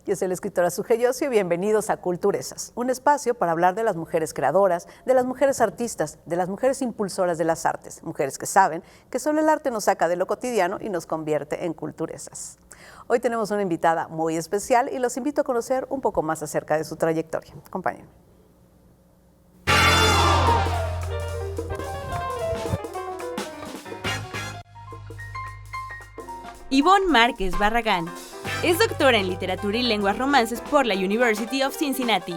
Yo soy la escritora Suje Yossi y bienvenidos a Culturesas, un espacio para hablar de las mujeres creadoras, de las mujeres artistas, de las mujeres impulsoras de las artes, mujeres que saben que solo el arte nos saca de lo cotidiano y nos convierte en culturesas. Hoy tenemos una invitada muy especial y los invito a conocer un poco más acerca de su trayectoria. Acompáñenme. Ivonne Márquez Barragán es doctora en Literatura y Lenguas Romances por la University of Cincinnati.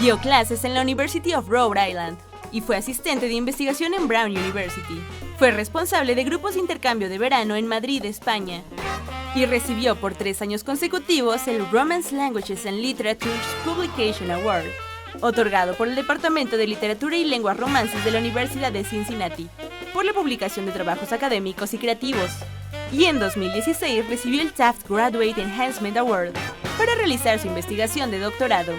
Dio clases en la University of Rhode Island y fue asistente de investigación en Brown University. Fue responsable de grupos de intercambio de verano en Madrid, España. Y recibió por 3 años consecutivos el Romance Languages and Literature's Publication Award, otorgado por el Departamento de Literatura y Lenguas Romances de la Universidad de Cincinnati, por la publicación de trabajos académicos y creativos. Y en 2016 recibió el Taft Graduate Enhancement Award para realizar su investigación de doctorado.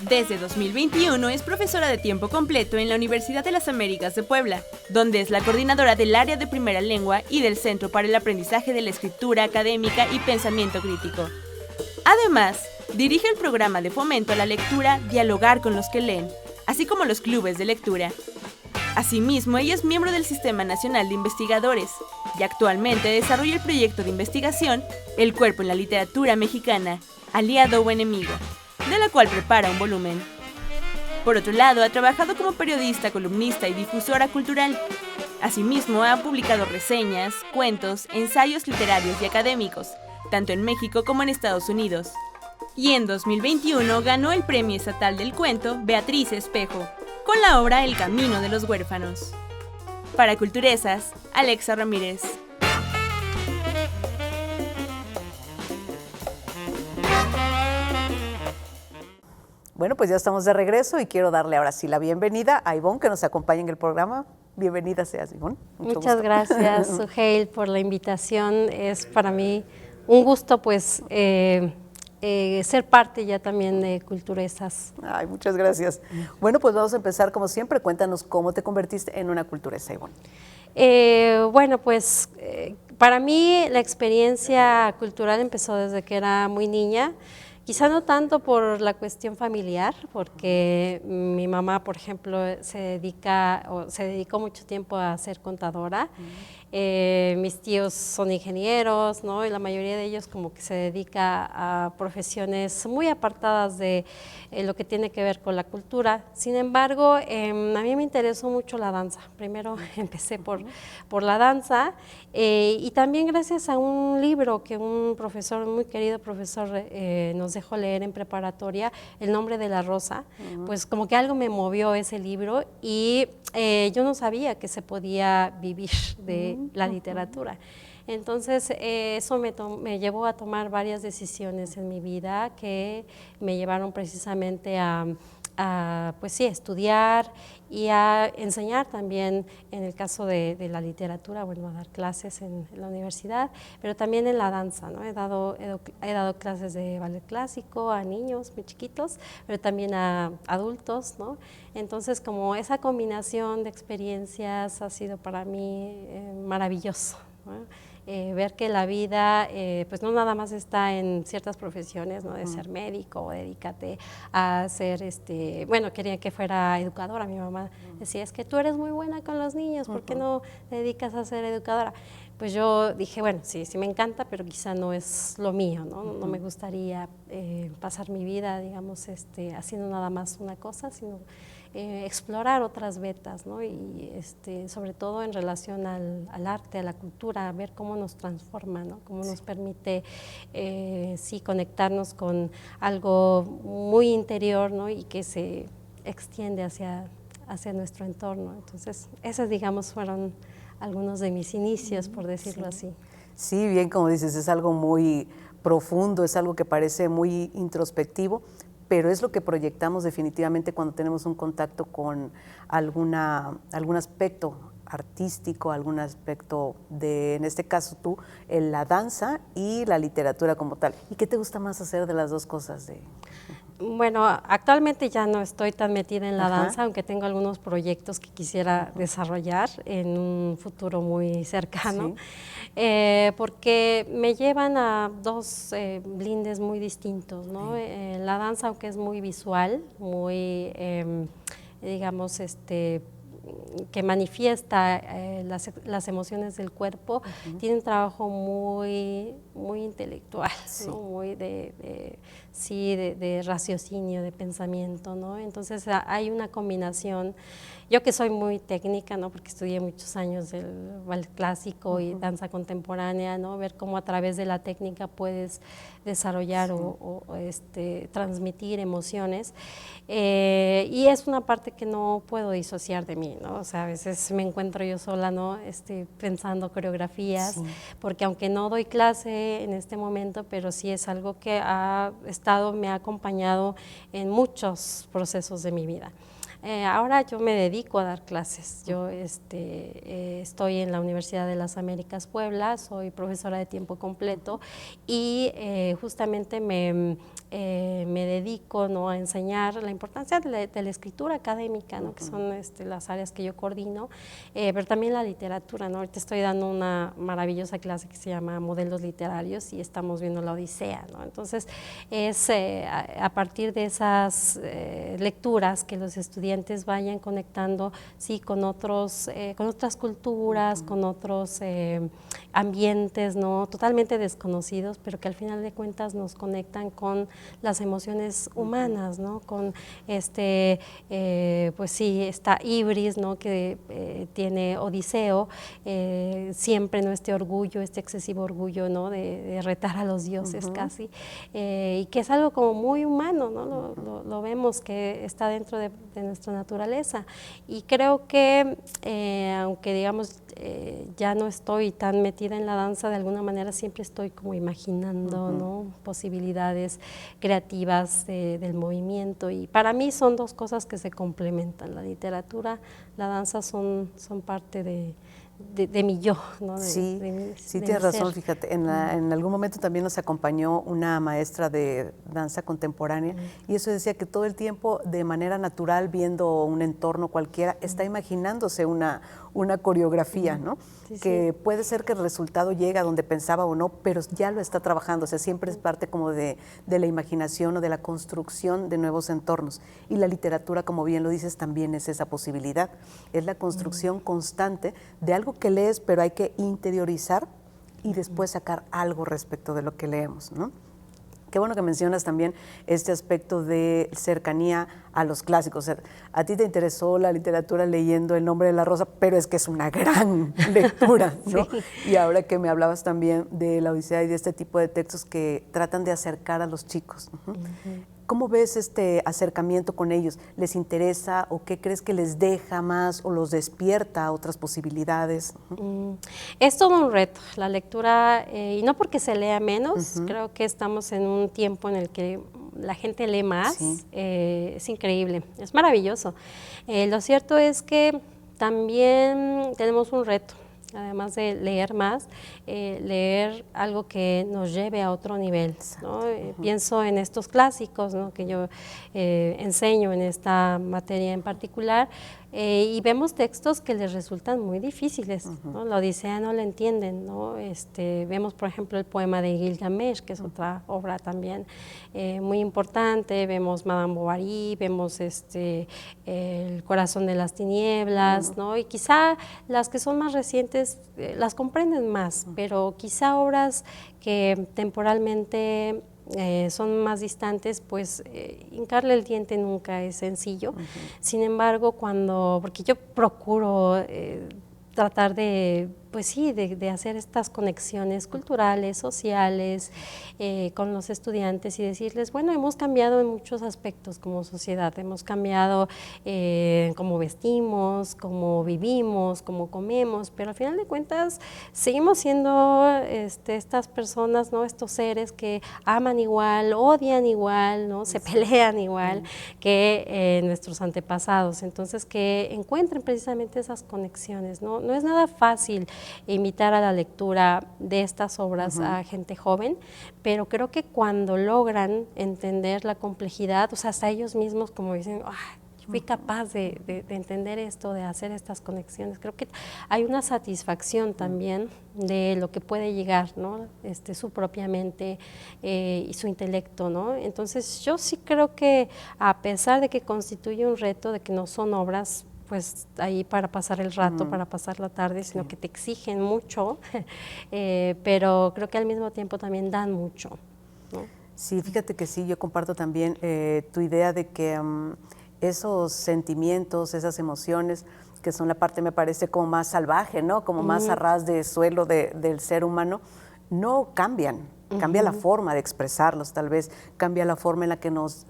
Desde 2021 es profesora de tiempo completo en la Universidad de las Américas de Puebla, donde es la coordinadora del área de primera lengua y del Centro para el Aprendizaje de la Escritura Académica y Pensamiento Crítico. Además, dirige el programa de fomento a la lectura Dialogar con los que leen, así como los clubes de lectura. Asimismo, ella es miembro del Sistema Nacional de Investigadores y actualmente desarrolla el proyecto de investigación El cuerpo en la literatura mexicana, aliado o enemigo, de la cual prepara un volumen. Por otro lado, ha trabajado como periodista, columnista y difusora cultural. Asimismo, ha publicado reseñas, cuentos, ensayos literarios y académicos, tanto en México como en Estados Unidos. Y en 2021 ganó el Premio Estatal del Cuento Beatriz Espejo, con la obra El camino de los huérfanos. Para Culturesas, Alexa Ramírez. Bueno, pues ya estamos de regreso y quiero darle ahora sí la bienvenida a Ivonne, que nos acompaña en el programa. Bienvenida seas, Ivonne. Muchas gracias, Suheil, por la invitación. Es para mí un gusto, pues, ser parte ya también de Culturesas. Ay, muchas gracias. Bueno, pues vamos a empezar como siempre. Cuéntanos cómo te convertiste en una culturesa, Ivonne. Bueno, pues para mí la experiencia cultural empezó desde que era muy niña. Quizá no tanto por la cuestión familiar, porque mi mamá, por ejemplo, se dedicó mucho tiempo a ser contadora. Mis tíos son ingenieros, ¿no? Y la mayoría de ellos como que se dedica a profesiones muy apartadas de lo que tiene que ver con la cultura. Sin embargo, a mí me interesó mucho la danza. Primero empecé por la danza y también gracias a un libro que un profesor, un muy querido profesor, nos dejó leer en preparatoria, El nombre de la rosa, pues como que algo me movió ese libro y yo no sabía que se podía vivir de la literatura. Entonces eso me llevó a tomar varias decisiones en mi vida que me llevaron precisamente a pues sí, estudiar y a enseñar también, en el caso de la literatura, bueno, a dar clases en la universidad, pero también en la danza, ¿no? He dado clases de ballet clásico a niños muy chiquitos, pero también a adultos, ¿no? Entonces, como esa combinación de experiencias ha sido para mí maravilloso, ¿no? Ver que la vida pues no nada más está en ciertas profesiones, ¿no? De ser médico o dedícate a ser, bueno, quería que fuera educadora. Mi mamá decía, es que tú eres muy buena con los niños, ¿por qué no te dedicas a ser educadora? Pues yo dije, bueno, sí me encanta, pero quizá no es lo mío, ¿no? No me gustaría pasar mi vida, digamos, haciendo nada más una cosa, sino explorar otras vetas, ¿no? Y sobre todo en relación al arte, a la cultura, ver cómo nos transforma, ¿no? Cómo nos permite sí conectarnos con algo muy interior, ¿no? Y que se extiende hacia nuestro entorno. Entonces, esos, digamos, fueron algunos de mis inicios, por decirlo así. Sí, bien, como dices, es algo muy profundo, es algo que parece muy introspectivo, pero es lo que proyectamos definitivamente cuando tenemos un contacto con algún aspecto artístico, algún aspecto de, en este caso tú, la danza y la literatura como tal. ¿Y qué te gusta más hacer de las dos cosas? Bueno, actualmente ya no estoy tan metida en la Ajá. danza, aunque tengo algunos proyectos que quisiera desarrollar en un futuro muy cercano, porque me llevan a dos lindes muy distintos, ¿no? La danza, aunque es muy visual, muy, digamos, que manifiesta las emociones del cuerpo, tiene un trabajo muy intelectual, ¿no? Muy de raciocinio, de pensamiento, ¿no? Entonces hay una combinación. Yo que soy muy técnica, ¿no? Porque estudié muchos años el ballet clásico y danza contemporánea, ¿no? Ver cómo a través de la técnica puedes desarrollar o transmitir emociones. Y es una parte que no puedo disociar de mí, ¿no? O sea, a veces me encuentro yo sola, ¿no? Pensando coreografías, porque aunque no doy clase en este momento, pero sí es algo que me ha acompañado en muchos procesos de mi vida. Ahora yo me dedico a dar clases. Yo estoy en la Universidad de las Américas Puebla, soy profesora de tiempo completo y justamente me dedico, ¿no?, a enseñar la importancia de la escritura académica, ¿no?, que son las áreas que yo coordino, pero también la literatura, ¿no? Ahorita estoy dando una maravillosa clase que se llama Modelos Literarios y estamos viendo la Odisea, ¿no? Entonces es a partir de esas lecturas que los estudiantes vayan conectando, sí, con otras culturas, con otros ambientes, ¿no?, totalmente desconocidos, pero que al final de cuentas nos conectan con las emociones humanas, ¿no? Con pues sí, esta ibris, ¿no?, que tiene Odiseo, siempre, ¿no?, este orgullo, este excesivo orgullo, ¿no?, de retar a los dioses casi, y que es algo como muy humano, ¿no? Lo vemos que está dentro de nuestra naturaleza, y creo que aunque digamos ya no estoy tan metida en la danza, de alguna manera siempre estoy como imaginando, ¿no?, posibilidades creativas del movimiento, y para mí son dos cosas que se complementan. La literatura, la danza son parte de mi yo, ¿no? Sí, de tienes mi razón, ser. fíjate, en algún momento también nos acompañó una maestra de danza contemporánea y eso decía que todo el tiempo, de manera natural, viendo un entorno cualquiera, está imaginándose una coreografía, ¿no? Sí, que puede ser que el resultado llegue a donde pensaba o no, pero ya lo está trabajando, o sea, siempre es parte como de la imaginación o de la construcción de nuevos entornos. Y la literatura, como bien lo dices, también es esa posibilidad, es la construcción constante de algo que lees, pero hay que interiorizar y después sacar algo respecto de lo que leemos, ¿no? Qué bueno que mencionas también este aspecto de cercanía a los clásicos. O sea, a ti te interesó la literatura leyendo El nombre de la rosa, pero es que es una gran lectura, ¿no? Sí. Y ahora que me hablabas también de la Odisea y de este tipo de textos que tratan de acercar a los chicos. ¿Cómo ves este acercamiento con ellos? ¿Les interesa o qué crees que les deja más o los despierta a otras posibilidades? Es todo un reto la lectura, y no porque se lea menos, creo que estamos en un tiempo en el que la gente lee más, es increíble, es maravilloso. Lo cierto es que también tenemos un reto. Además de leer más, leer algo que nos lleve a otro nivel, ¿no? Pienso en estos clásicos, ¿no?, que yo enseño en esta materia en particular, y vemos textos que les resultan muy difíciles, ¿no? La Odisea no la entienden, ¿no? Vemos, por ejemplo, el poema de Gilgamesh, que es otra obra también muy importante. Vemos Madame Bovary, vemos El corazón de las tinieblas, ¿no? Y quizá las que son más recientes las comprenden más, pero quizá obras que temporalmente son más distantes, pues hincarle el diente nunca es sencillo. Sin embargo, porque yo procuro tratar de pues sí, de hacer estas conexiones culturales, sociales, con los estudiantes y decirles, bueno, hemos cambiado en muchos aspectos como sociedad, hemos cambiado cómo vestimos, cómo vivimos, cómo comemos, pero al final de cuentas seguimos siendo estas personas, ¿no? Estos seres que aman igual, odian igual, ¿no? Se pelean igual que nuestros antepasados, entonces que encuentren precisamente esas conexiones, ¿no? No es nada fácil invitar a la lectura de estas obras a gente joven, pero creo que cuando logran entender la complejidad, o sea, hasta ellos mismos como dicen, fui capaz de entender esto, de hacer estas conexiones. Creo que hay una satisfacción también de lo que puede llegar, ¿no? Su propia mente y su intelecto, ¿no? Entonces yo sí creo que a pesar de que constituye un reto, de que no son obras pues ahí para pasar el rato, para pasar la tarde, sino que te exigen mucho, pero creo que al mismo tiempo también dan mucho, ¿no? Sí, fíjate que sí, yo comparto también tu idea de que esos sentimientos, esas emociones, que son la parte, me parece, como más salvaje, ¿no? Como más a ras de suelo del ser humano, no cambian. Cambia la forma de expresarlos, tal vez, cambia la forma en la que nos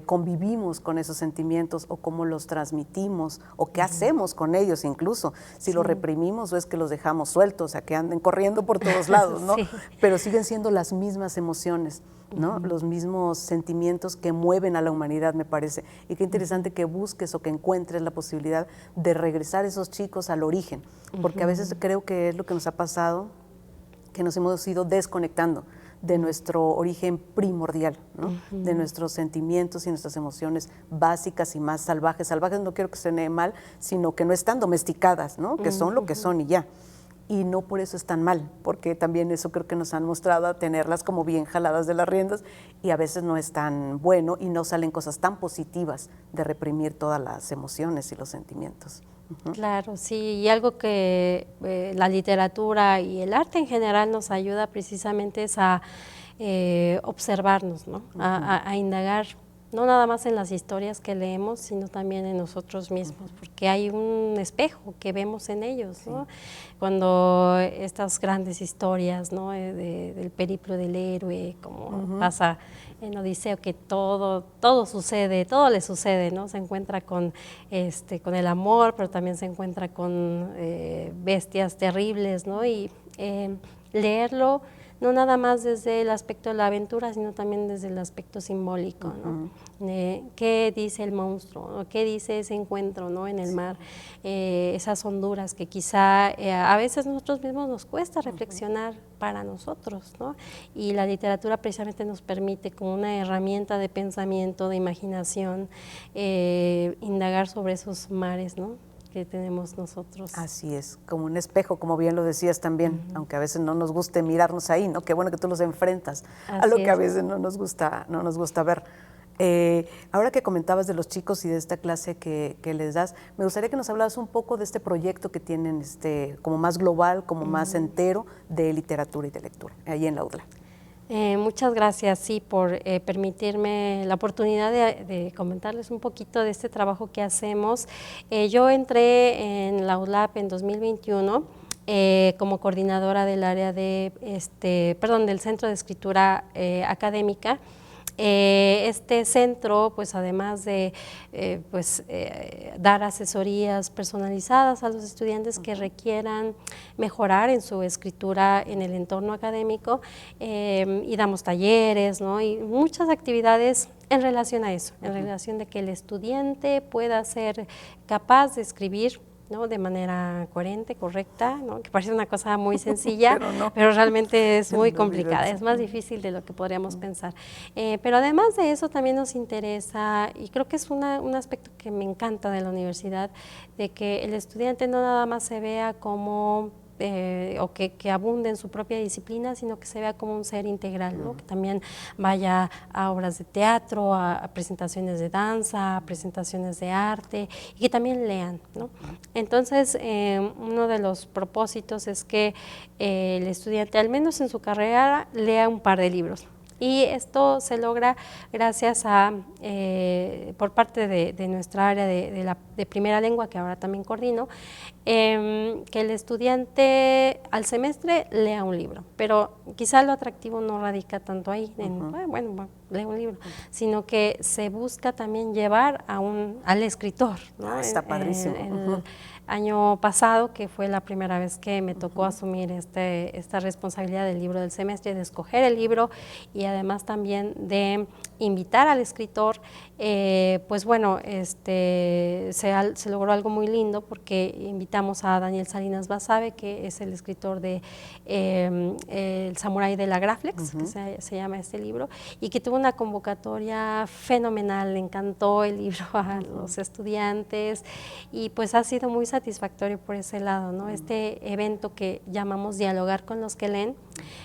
convivimos con esos sentimientos o cómo los transmitimos o qué hacemos con ellos incluso, si los reprimimos o es que los dejamos sueltos, o sea, que anden corriendo por todos lados, ¿no? Pero siguen siendo las mismas emociones, ¿no? Los mismos sentimientos que mueven a la humanidad, me parece. Y qué interesante que busques o que encuentres la posibilidad de regresar esos chicos al origen, porque a veces creo que es lo que nos ha pasado, que nos hemos ido desconectando de nuestro origen primordial, ¿no? De nuestros sentimientos y nuestras emociones básicas y más salvajes. Salvajes no quiero que suene mal, sino que no están domesticadas, ¿no? Que son lo que son y ya. Y no por eso están mal, porque también eso creo que nos han mostrado a tenerlas como bien jaladas de las riendas y a veces no es tan bueno y no salen cosas tan positivas de reprimir todas las emociones y los sentimientos. Claro, sí, y algo que la literatura y el arte en general nos ayuda precisamente es a observarnos, ¿no? A indagar, no nada más en las historias que leemos, sino también en nosotros mismos, porque hay un espejo que vemos en ellos, ¿no? Cuando estas grandes historias, ¿no? Del periplo del héroe, como pasa en Odiseo, que todo sucede, todo le sucede, ¿no? Se encuentra con el amor, pero también se encuentra con bestias terribles, ¿no? Y leerlo no nada más desde el aspecto de la aventura, sino también desde el aspecto simbólico, ¿no? ¿Qué dice el monstruo? ¿No? ¿Qué dice ese encuentro, ¿no? En el mar? Esas honduras que quizá a veces nosotros mismos nos cuesta reflexionar para nosotros, ¿no? Y la literatura precisamente nos permite, como una herramienta de pensamiento, de imaginación, indagar sobre esos mares, ¿no? Que tenemos nosotros. Así es, como un espejo, como bien lo decías también, aunque a veces no nos guste mirarnos ahí, ¿no? Qué bueno que tú los enfrentas a lo que a veces no nos gusta ver. Ahora que comentabas de los chicos y de esta clase que les das, me gustaría que nos hablaras un poco de este proyecto que tienen como más global, como más entero, de literatura y de lectura, ahí en la UDLA. Muchas gracias, sí, por permitirme la oportunidad de comentarles un poquito de este trabajo que hacemos. Yo entré en la UDLAP en 2021 como coordinadora del área del Centro de Escritura Académica. Este centro, pues además de dar asesorías personalizadas a los estudiantes que requieran mejorar en su escritura en el entorno académico, y damos talleres, ¿no? Y muchas actividades en relación a eso, en relación de que el estudiante pueda ser capaz de escribir, ¿no? De manera coherente, correcta, ¿no? Que parece una cosa muy sencilla, pero realmente es muy complicada, es más difícil de lo que podríamos pensar. Pero además de eso también nos interesa, y creo que es un aspecto que me encanta de la universidad, de que el estudiante no nada más se vea como o que abunde en su propia disciplina, sino que se vea como un ser integral, ¿no? Que también vaya a obras de teatro, a presentaciones de danza, a presentaciones de arte, y que también lean, ¿no? Entonces, uno de los propósitos es que el estudiante, al menos en su carrera, lea un par de libros. Y esto se logra gracias a, por parte de nuestra área de primera lengua, que ahora también coordino, que el estudiante al semestre lea un libro, pero quizá lo atractivo no radica tanto ahí, bueno, lee un libro, sino que se busca también llevar al escritor, ¿no? Está padrísimo. El año pasado, que fue la primera vez que me tocó asumir esta responsabilidad del libro del semestre, de escoger el libro y además también de invitar al escritor, pues bueno, se logró algo muy lindo porque invitamos a Daniel Salinas Basabe, que es el escritor de El Samurái de la Graflex, que se llama este libro, y que tuvo una convocatoria fenomenal, le encantó el libro a los estudiantes y pues ha sido muy satisfactorio por ese lado, ¿no? Este evento que llamamos Dialogar con los que leen,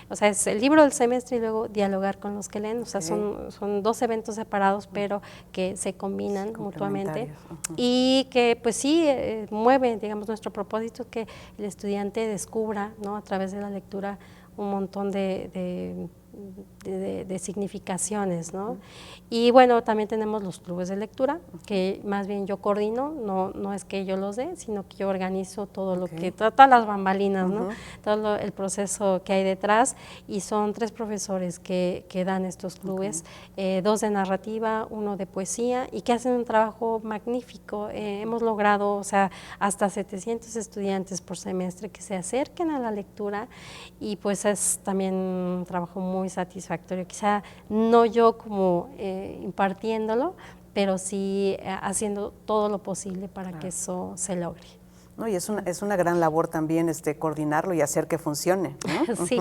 o sea, es el libro del semestre y luego Dialogar con los que leen, o sea, son dos eventos separados, pero que se combinan mutuamente y que pues sí mueve, digamos, nuestro propósito, que el estudiante descubra, ¿no?, a través de la lectura un montón de significaciones, ¿no? Y bueno, también tenemos los clubes de lectura, que más bien yo coordino, no es que yo los dé, sino que yo organizo todo lo que, todas las bambalinas, ¿no? Todo el proceso que hay detrás, y son 3 profesores que dan estos clubes, 2 de narrativa, 1 de poesía, y que hacen un trabajo magnífico. Hemos logrado, o sea, hasta 700 estudiantes por semestre que se acerquen a la lectura, y pues es también un trabajo muy satisfactorio, quizá no yo como impartiéndolo, pero sí haciendo todo lo posible para que eso se logre. No, y es una gran labor también coordinarlo y hacer que funcione, ¿no? Sí.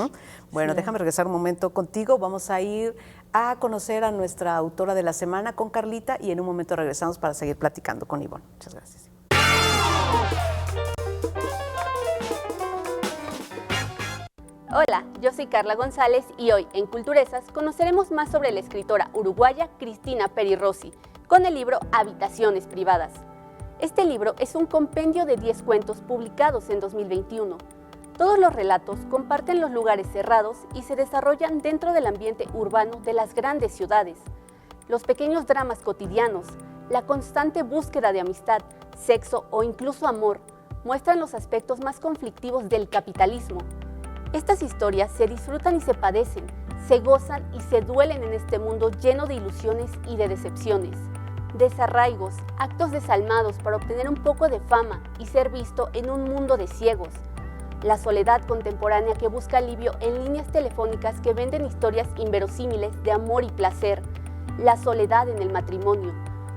Bueno, sí. Déjame regresar un momento contigo. Vamos a ir a conocer a nuestra autora de la semana con Carlita y en un momento regresamos para seguir platicando con Ivonne. Muchas gracias. Hola, yo soy Carla González y hoy en Culturesas conoceremos más sobre la escritora uruguaya Cristina Peri Rossi con el libro Habitaciones Privadas. Este libro es un compendio de 10 cuentos publicados en 2021. Todos los relatos comparten los lugares cerrados y se desarrollan dentro del ambiente urbano de las grandes ciudades. Los pequeños dramas cotidianos, la constante búsqueda de amistad, sexo o incluso amor muestran los aspectos más conflictivos del capitalismo. Estas historias se disfrutan y se padecen, se gozan y se duelen en este mundo lleno de ilusiones y de decepciones, desarraigos, actos desalmados para obtener un poco de fama y ser visto en un mundo de ciegos, la soledad contemporánea que busca alivio en líneas telefónicas que venden historias inverosímiles de amor y placer, la soledad en el matrimonio,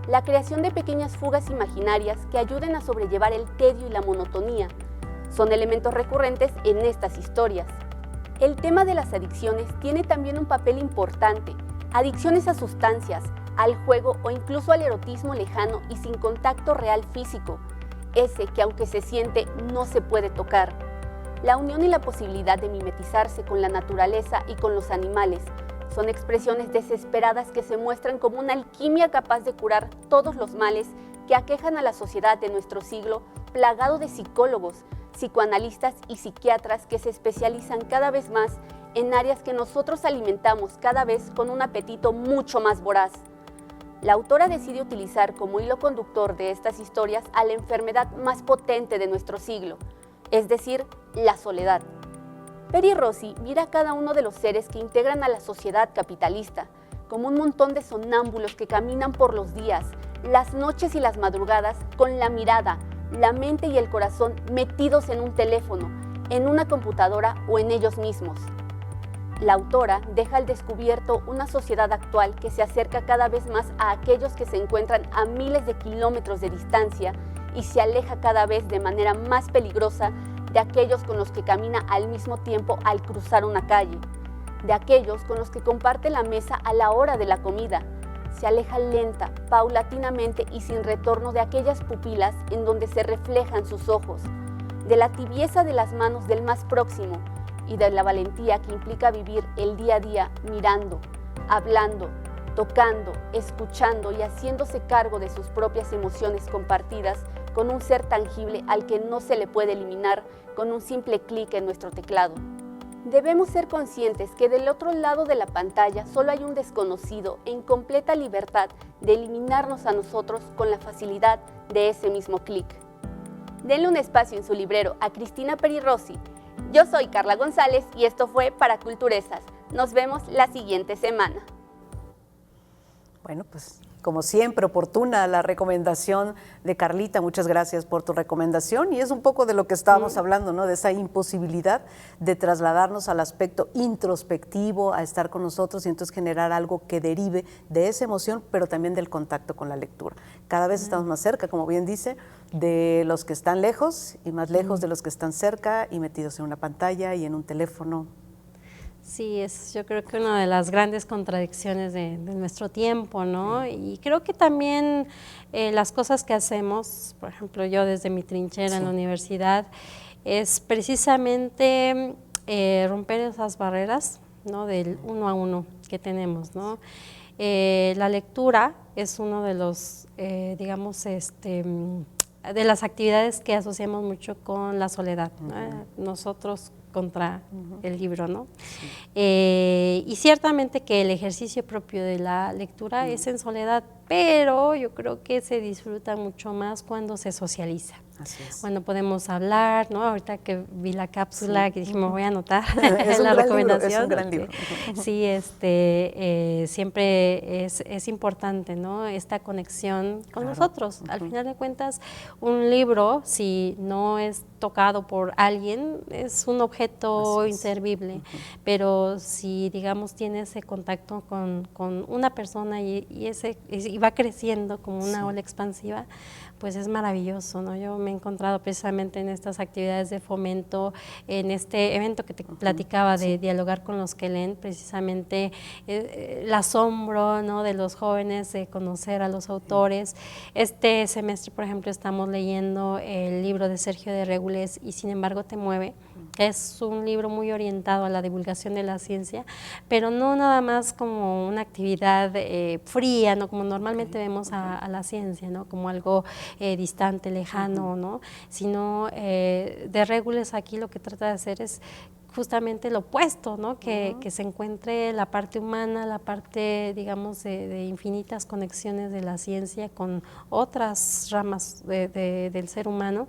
la creación de pequeñas fugas imaginarias que ayuden a sobrellevar el tedio y la monotonía, son elementos recurrentes en estas historias. El tema de las adicciones tiene también un papel importante. Adicciones a sustancias, al juego o incluso al erotismo lejano y sin contacto real físico. Ese que aunque se siente, no se puede tocar. La unión y la posibilidad de mimetizarse con la naturaleza y con los animales son expresiones desesperadas que se muestran como una alquimia capaz de curar todos los males que aquejan a la sociedad de nuestro siglo, plagado de psicólogos, psicoanalistas y psiquiatras que se especializan cada vez más en áreas que nosotros alimentamos cada vez con un apetito mucho más voraz. La autora decide utilizar como hilo conductor de estas historias a la enfermedad más potente de nuestro siglo, es decir, la soledad. Peri Rossi mira a cada uno de los seres que integran a la sociedad capitalista como un montón de sonámbulos que caminan por los días, las noches y las madrugadas con la mirada, la mente y el corazón metidos en un teléfono, en una computadora o en ellos mismos. La autora deja al descubierto una sociedad actual que se acerca cada vez más a aquellos que se encuentran a miles de kilómetros de distancia y se aleja cada vez de manera más peligrosa de aquellos con los que camina al mismo tiempo al cruzar una calle, de aquellos con los que comparte la mesa a la hora de la comida. Se aleja lenta, paulatinamente y sin retorno de aquellas pupilas en donde se reflejan sus ojos, de la tibieza de las manos del más próximo y de la valentía que implica vivir el día a día mirando, hablando, tocando, escuchando y haciéndose cargo de sus propias emociones compartidas con un ser tangible al que no se le puede eliminar con un simple clic en nuestro teclado. Debemos ser conscientes que del otro lado de la pantalla solo hay un desconocido en completa libertad de eliminarnos a nosotros con la facilidad de ese mismo clic. Denle un espacio en su librero a Cristina Peri Rossi. Yo soy Carla González y esto fue Para Culturesas. Nos vemos la siguiente semana. Bueno, pues como siempre, oportuna la recomendación de Carlita. Muchas gracias por tu recomendación. Y es un poco de lo que estábamos hablando, ¿no? De esa imposibilidad de trasladarnos al aspecto introspectivo, a estar con nosotros y entonces generar algo que derive de esa emoción, pero también del contacto con la lectura. Cada vez estamos más cerca, como bien dice, de los que están lejos y más lejos de los que están cerca y metidos en una pantalla y en un teléfono. Sí, es yo creo que una de las grandes contradicciones de nuestro tiempo, ¿no? Y creo que también las cosas que hacemos, por ejemplo, yo desde mi trinchera en la universidad, es precisamente romper esas barreras, ¿no? Del uno a uno que tenemos, ¿no? La lectura es uno de los, digamos, de las actividades que asociamos mucho con la soledad, ¿no? Nosotros contra el libro, ¿no? Sí. Y ciertamente que el ejercicio propio de la lectura es en soledad, pero yo creo que se disfruta mucho más cuando se socializa. Así es. Cuando podemos hablar, ¿no? Ahorita que vi la cápsula, que dije, me voy a anotar es la Libro, recomendación. es un gran libro. Sí, siempre es importante, ¿no? Esta conexión con nosotros. Al final de cuentas, un libro, si no es tocado por alguien, es un objeto inservible, pero si, digamos, tiene ese contacto con una persona y va creciendo como una ola expansiva, pues es maravilloso, ¿no? Yo me he encontrado precisamente en estas actividades de fomento, en este evento que te platicaba de dialogar con los que leen, precisamente el asombro, ¿no? De los jóvenes de conocer a los autores. Este semestre, por ejemplo, estamos leyendo el libro de Sergio de Regules, Y sin embargo te mueve, que es un libro muy orientado a la divulgación de la ciencia, pero no nada más como una actividad fría, ¿no? Como normalmente vemos a la ciencia, ¿no? Como algo distante, lejano, ¿no? Sino de Regules aquí lo que trata de hacer es justamente lo opuesto, ¿no? Que se encuentre la parte humana, la parte, digamos, de infinitas conexiones de la ciencia con otras ramas del ser humano,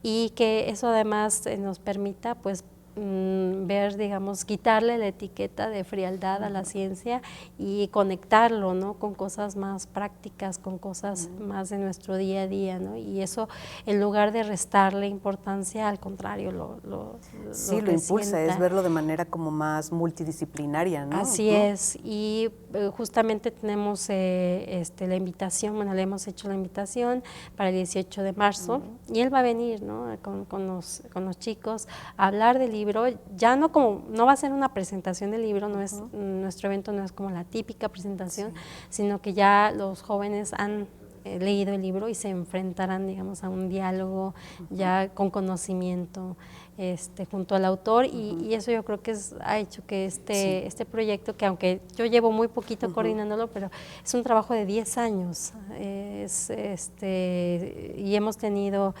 y que eso además nos permita, pues, ver, digamos, quitarle la etiqueta de frialdad a la ciencia y conectarlo, ¿no? Con cosas más prácticas, con cosas más de nuestro día a día, ¿no? Y eso, en lugar de restarle importancia, al contrario, lo impulsa, es verlo de manera como más multidisciplinaria, ¿no? Así es, y justamente tenemos la invitación, bueno, le hemos hecho la invitación para el 18 de marzo, y él va a venir, ¿no? Con los chicos a hablar del libro. Ya no va a ser una presentación del libro, no es, nuestro evento no es como la típica presentación, sino que ya los jóvenes han leído el libro y se enfrentarán, digamos, a un diálogo ya con conocimiento junto al autor, y eso yo creo que ha hecho que este proyecto, que aunque yo llevo muy poquito coordinándolo, pero es un trabajo de 10 años, y hemos tenido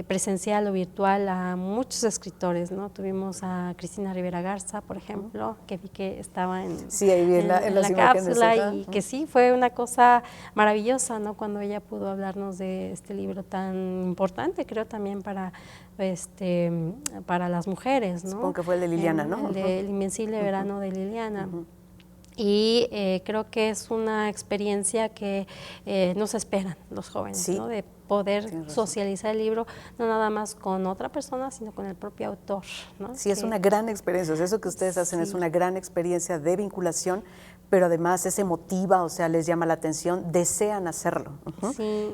presencial o virtual a muchos escritores, ¿no? Tuvimos a Cristina Rivera Garza, por ejemplo, que vi que estaba en la cápsula, y que sí, fue una cosa maravillosa, ¿no? Cuando ella pudo hablarnos de este libro tan importante, creo también para las mujeres, ¿no? Supongo que fue el de Liliana, ¿no? El del Invencible Verano de Liliana. Y creo que es una experiencia que nos esperan los jóvenes, ¿no? De poder socializar el libro, no nada más con otra persona, sino con el propio autor, ¿no? Sí, es una gran experiencia, o sea, eso que ustedes hacen es una gran experiencia de vinculación, pero además es emotiva, o sea, les llama la atención, desean hacerlo.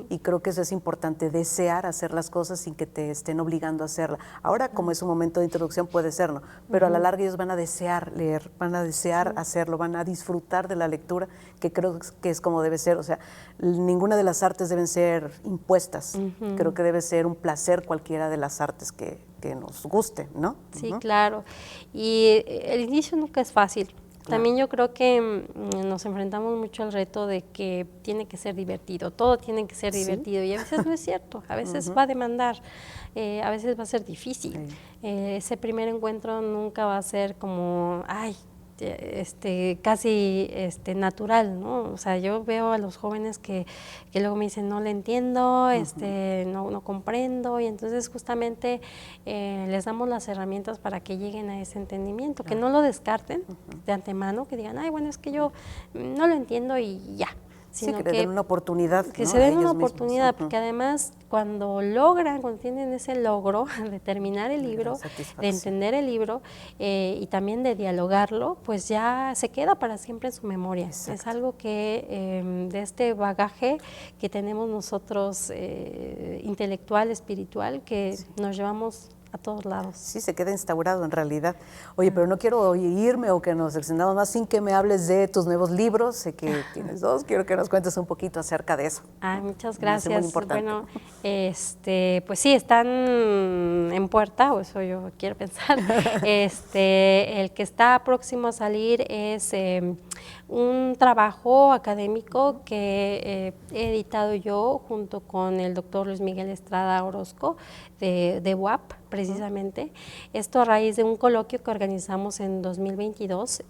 Y creo que eso es importante, desear hacer las cosas sin que te estén obligando a hacerla. Ahora, como es un momento de introducción, puede ser, ¿no? Pero a la larga ellos van a desear leer, van a desear hacerlo, van a disfrutar de la lectura, que creo que es como debe ser. O sea, ninguna de las artes deben ser impuestas. Creo que debe ser un placer cualquiera de las artes que nos guste, ¿no? Sí, claro. Y el inicio nunca es fácil. También yo creo que nos enfrentamos mucho al reto de que tiene que ser divertido, todo tiene que ser divertido, y a veces no es cierto, a veces va a demandar, a veces va a ser difícil. Ese primer encuentro nunca va a ser como, ay, casi natural, ¿no? O sea, yo veo a los jóvenes que luego me dicen, no le entiendo, no comprendo, y entonces justamente les damos las herramientas para que lleguen a ese entendimiento, que no lo descarten de antemano, que digan, ay, bueno, es que yo no lo entiendo y ya. Sino que den una oportunidad. Que se den una oportunidad, porque además cuando tienen ese logro de terminar el libro, de entender el libro y también de dialogarlo, pues ya se queda para siempre en su memoria. Exacto. Es algo que de este bagaje que tenemos nosotros intelectual, espiritual, que nos llevamos a todos lados. Sí, se queda instaurado en realidad. Oye, pero no quiero irme o que nos extendamos más sin que me hables de tus nuevos libros. Sé que tienes 2, quiero que nos cuentes un poquito acerca de eso. Muchas gracias. Muy importante. Bueno, pues sí, están en puerta, o eso yo quiero pensar. El que está próximo a salir es un trabajo académico que he editado yo junto con el doctor Luis Miguel Estrada Orozco de UAP, precisamente. Esto a raíz de un coloquio que organizamos en 2022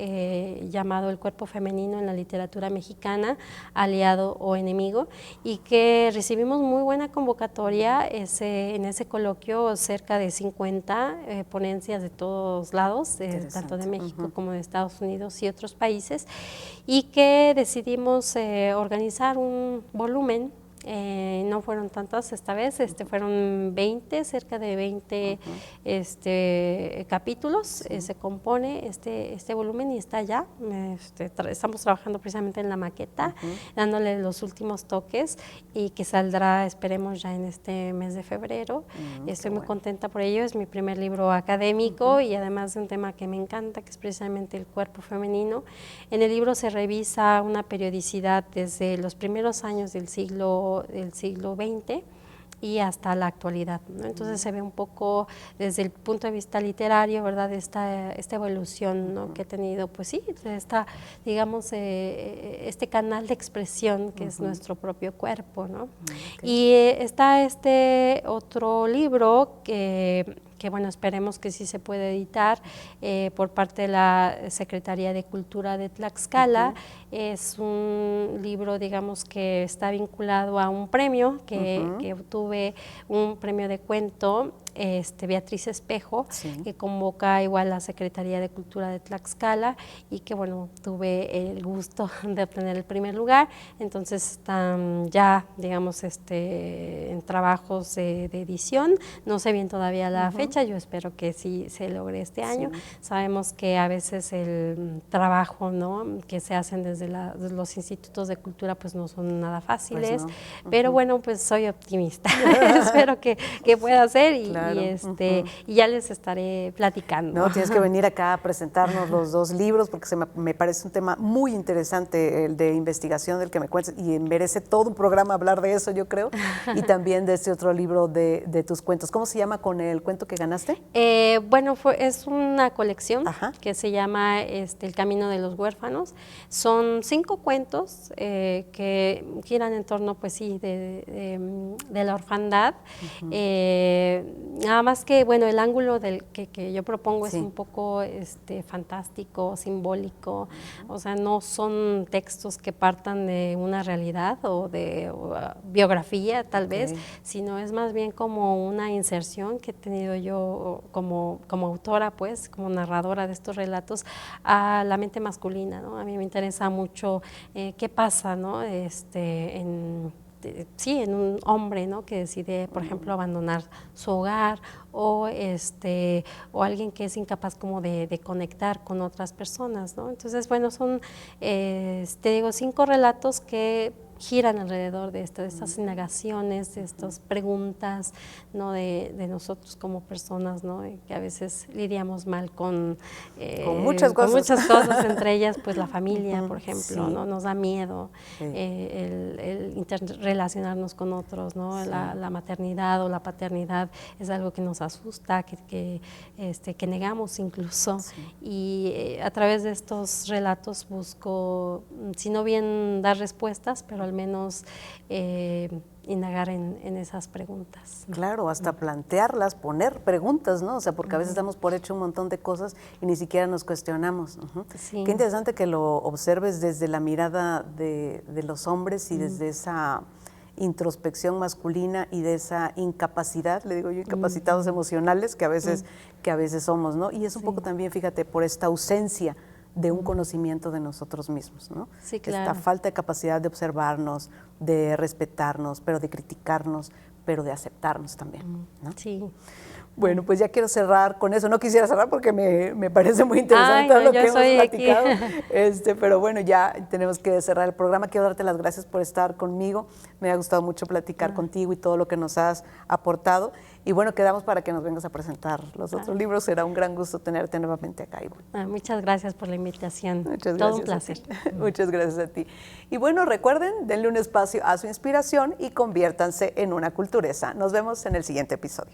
llamado El cuerpo femenino en la literatura mexicana, aliado o enemigo, y que recibimos muy buena convocatoria. En ese coloquio cerca de 50 ponencias de todos lados, tanto de México como de Estados Unidos y otros países, y que decidimos organizar un volumen. No fueron tantas esta vez, fueron 20, cerca de 20 capítulos. Se compone este volumen y está ya. Estamos trabajando precisamente en la maqueta, dándole los últimos toques, y que saldrá, esperemos, ya en este mes de febrero. Estoy muy contenta por ello. Es mi primer libro académico y además de un tema que me encanta, que es precisamente el cuerpo femenino. En el libro se revisa una periodicidad desde los primeros años del siglo XX y hasta la actualidad, ¿no? Entonces se ve un poco desde el punto de vista literario, ¿verdad?, esta evolución, ¿no?, que ha tenido, pues sí, digamos, este canal de expresión que es nuestro propio cuerpo, ¿no? Y está este otro libro que bueno, esperemos que sí se pueda editar por parte de la Secretaría de Cultura de Tlaxcala. Es un libro, digamos, que está vinculado a un premio que obtuve, un premio de cuento, Beatriz Espejo, que convoca igual la Secretaría de Cultura de Tlaxcala, y que bueno, tuve el gusto de obtener el primer lugar. Entonces están ya, digamos, en trabajos de edición. No sé bien todavía la fecha, yo espero que sí se logre este año. Sabemos que a veces el trabajo, ¿no?, que se hacen desde los institutos de cultura pues no son nada fáciles, pues no. Pero bueno, pues soy optimista. Espero que pueda ser y ya les estaré platicando. No, tienes que venir acá a presentarnos los 2 libros, porque me parece un tema muy interesante, el de investigación del que me cuentas, y merece todo un programa hablar de eso, yo creo, y también de este otro libro de tus cuentos. ¿Cómo se llama con el cuento que ganaste? Bueno, es una colección que se llama El camino de los huérfanos. Son 5 cuentos que giran en torno, pues sí, de la orfandad. Nada más que, bueno, el ángulo que yo propongo es un poco fantástico, simbólico. O sea, no son textos que partan de una realidad o de biografía, tal vez, sino es más bien como una inserción que he tenido yo como autora, pues, como narradora de estos relatos a la mente masculina, ¿no? A mí me interesa mucho qué pasa, ¿no?, en un hombre, ¿no?, que decide, por ejemplo, abandonar su hogar, o alguien que es incapaz como de conectar con otras personas, ¿no? Entonces, bueno, son, te digo, 5 relatos que giran alrededor de esto, de estas indagaciones, de estas preguntas, ¿no? de nosotros como personas, ¿no? Que a veces lidiamos mal con muchas cosas, entre ellas pues la familia, por ejemplo, sí. ¿no? Nos da miedo Sí. el interrelacionarnos con otros, ¿no? Sí. La maternidad o la paternidad es algo que nos asusta, que negamos incluso, Sí. y a través de estos relatos busco, si no bien dar respuestas, pero al menos indagar en esas preguntas. Claro, hasta plantearlas, poner preguntas, ¿no? O sea, porque a veces damos por hecho un montón de cosas y ni siquiera nos cuestionamos. Sí. Qué interesante que lo observes desde la mirada de los hombres y desde esa introspección masculina y de esa incapacidad, le digo yo, incapacitados emocionales que a veces somos, ¿no? Y es un poco también, fíjate, por esta ausencia de un conocimiento de nosotros mismos, ¿no? Sí, claro. Esta falta de capacidad de observarnos, de respetarnos, pero de criticarnos, pero de aceptarnos también, ¿no? Sí. Bueno, pues ya quiero cerrar con eso. No quisiera cerrar porque me parece muy interesante Ay, todo no, lo yo que hemos soy platicado. aquí. Pero bueno, ya tenemos que cerrar el programa. Quiero darte las gracias por estar conmigo. Me ha gustado mucho platicar contigo y todo lo que nos has aportado. Y bueno, quedamos para que nos vengas a presentar los otros libros. Será un gran gusto tenerte nuevamente acá, Ivonne. Muchas gracias por la invitación. Muchas Todo un gracias placer. a ti. Muchas gracias a ti. Y bueno, recuerden, denle un espacio a su inspiración y conviértanse en una culturesa. Nos vemos en el siguiente episodio.